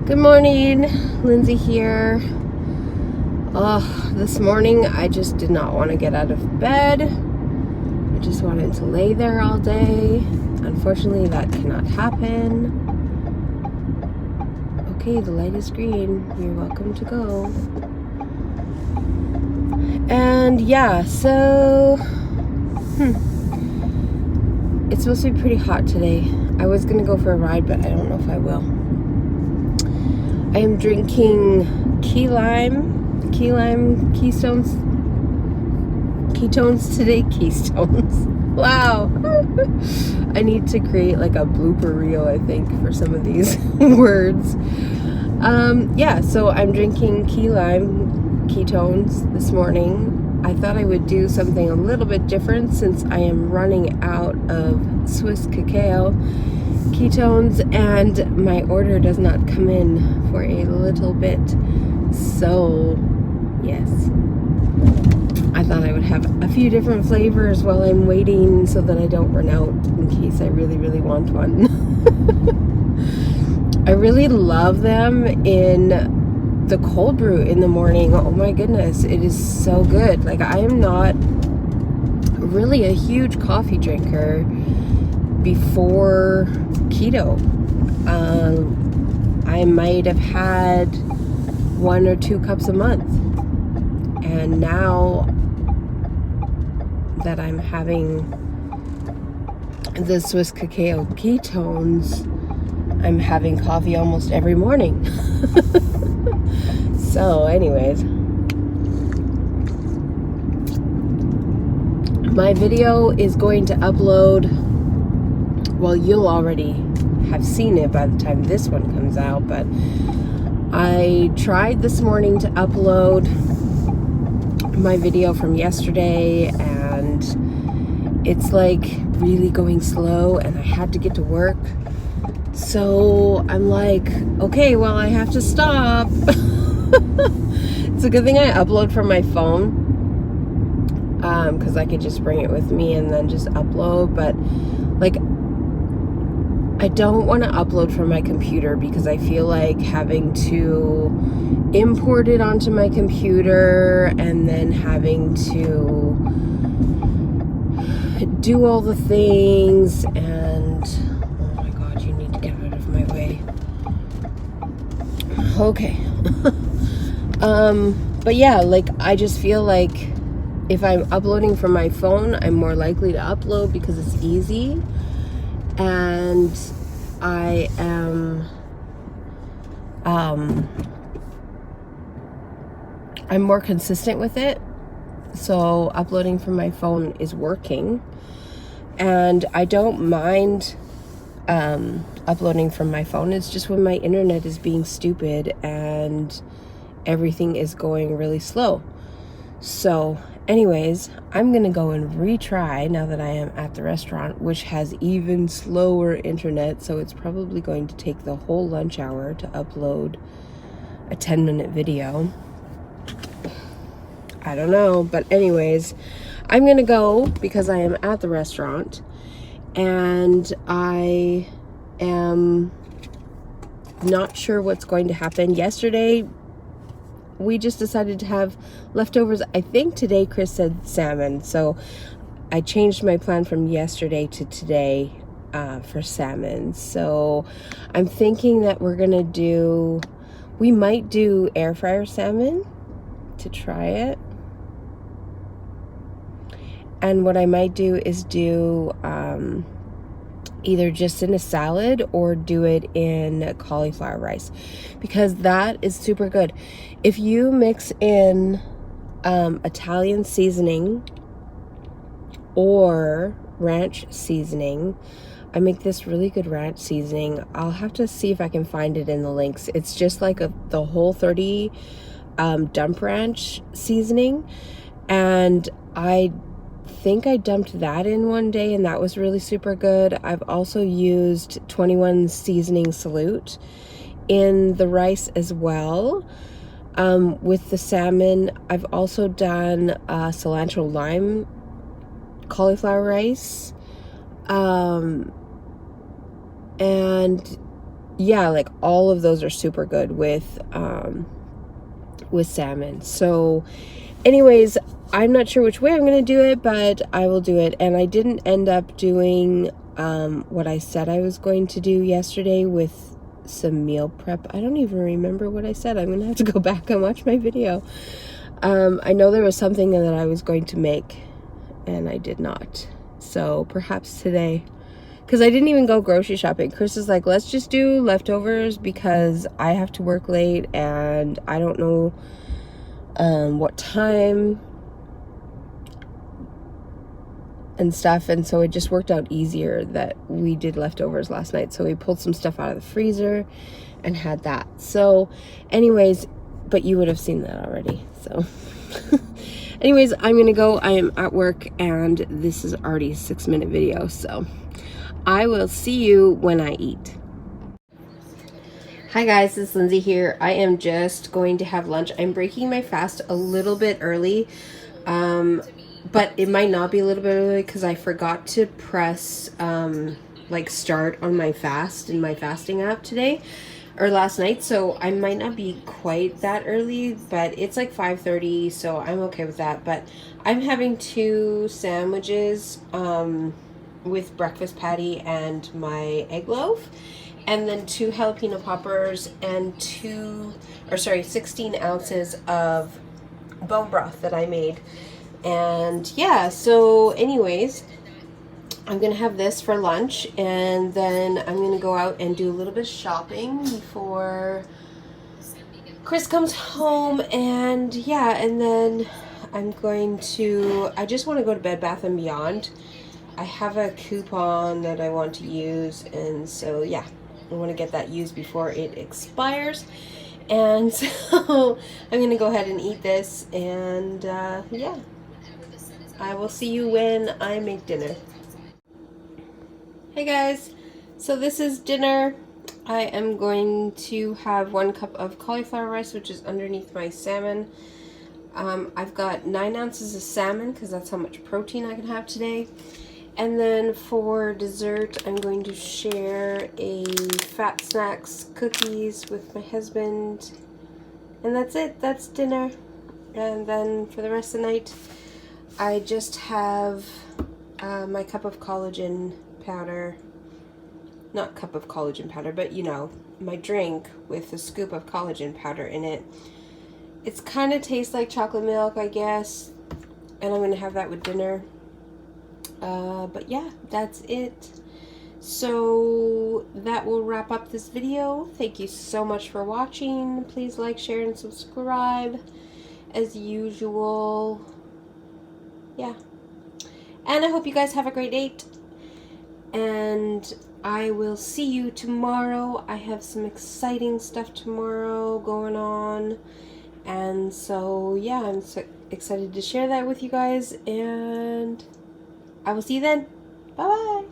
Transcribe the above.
Good morning, Lindsay here. This morning I just did not want to get out of bed. I just wanted to lay there all day. Unfortunately, that cannot happen. Okay, the light is green. You're welcome to go. And yeah, so it's supposed to be pretty hot today. I was gonna go for a ride, but I don't know if I will. I am drinking key lime ketones today. Keystones. Wow. I need to create like a blooper reel, I think, for some of these words. Yeah, so I'm drinking key lime ketones this morning. I thought I would do something a little bit different since I am running out of Swiss cacao ketones and my order does not come in for a little bit. So yes, I thought I would have a few different flavors while I'm waiting so that I don't run out in case I really want one. I really love them in the cold brew in the morning. Oh my goodness, it is so good. Like, I am not really a huge coffee drinker before keto. I might have had 1 or 2 cups a month, and now that I'm having the Swiss cacao ketones, I'm having coffee almost every morning. So anyways, my video is going to upload, well, you'll already have seen it by the time this one comes out, but I tried this morning to upload my video from yesterday and it's like really going slow and I had to get to work. So I'm like, okay, well, I have to stop. It's a good thing I upload from my phone, because I could just bring it with me and then just upload. But like, I don't want to upload from my computer because I feel like having to import it onto my computer and then having to do all the things, and oh my god, you need to get out of my way. Okay. But yeah, like, I just feel like if I'm uploading from my phone, I'm more likely to upload because it's easy, and I am I'm more consistent with it. So uploading from my phone is working, and I don't mind uploading from my phone. It's just when my internet is being stupid and everything is going really slow. So anyways, I'm gonna go and retry now that I am at the restaurant, which has even slower internet, so it's probably going to take the whole lunch hour to upload a 10-minute video. I don't know, but anyways, I'm gonna go because I am at the restaurant and I am not sure what's going to happen. Yesterday we just decided to have leftovers. I think today Chris said salmon, so I changed my plan from yesterday to today for salmon. So I'm thinking that we might do air fryer salmon to try it. And what I might do is do either just in a salad or do it in cauliflower rice, because that is super good. If you mix in Italian seasoning or ranch seasoning, I make this really good ranch seasoning. I'll have to see if I can find it in the links. It's just like the Whole30 dump ranch seasoning, and I think I dumped that in one day and that was really super good. I've also used 21 seasoning salute in the rice as well. With the salmon, I've also done cilantro lime cauliflower rice, and yeah, like all of those are super good with salmon. So anyways, I'm not sure which way I'm going to do it, but I will do it. And I didn't end up doing what I said I was going to do yesterday with some meal prep. I don't even remember what I said. I'm going to have to go back and watch my video. I know there was something that I was going to make, and I did not. So perhaps today, because I didn't even go grocery shopping. Chris is like, let's just do leftovers because I have to work late and I don't know what time and stuff, and so it just worked out easier that we did leftovers last night. So we pulled some stuff out of the freezer and had that. So anyways, but you would have seen that already. So anyways, I'm gonna go. I am at work and this is already a 6-minute video, so I will see you when I eat. Hi guys, it's Lindsay here. I am just going to have lunch. I'm breaking my fast a little bit early, but it might not be a little bit early because I forgot to press like start on my fast in my fasting app today or last night, so I might not be quite that early, but it's like 5:30, so I'm okay with that. But I'm having 2 sandwiches with breakfast patty and my egg loaf, and then 2 jalapeno poppers and 16 ounces of bone broth that I made. And yeah, so anyways, I'm gonna have this for lunch, and then I'm gonna go out and do a little bit of shopping before Chris comes home. And yeah, and then I just want to go to Bed Bath & Beyond. I have a coupon that I want to use, and so yeah, I want to get that used before it expires. And so I'm gonna go ahead and eat this, and yeah, I will see you when I make dinner. Hey guys, so this is dinner. I am going to have 1 cup of cauliflower rice, which is underneath my salmon. I've got 9 ounces of salmon because that's how much protein I can have today. And then for dessert, I'm going to share a Fat Snacks cookies with my husband. And that's it. That's dinner. And then for the rest of the night, I just have my cup of collagen powder. Not cup of collagen powder, but you know, my drink with a scoop of collagen powder in it. It's kind of tastes like chocolate milk, I guess. And I'm going to have that with dinner. But yeah, that's it. So that will wrap up this video. Thank you so much for watching. Please like, share, and subscribe as usual. Yeah. And I hope you guys have a great day. And I will see you tomorrow. I have some exciting stuff tomorrow going on. And so, yeah, I'm so excited to share that with you guys. And I will see you then. Bye-bye.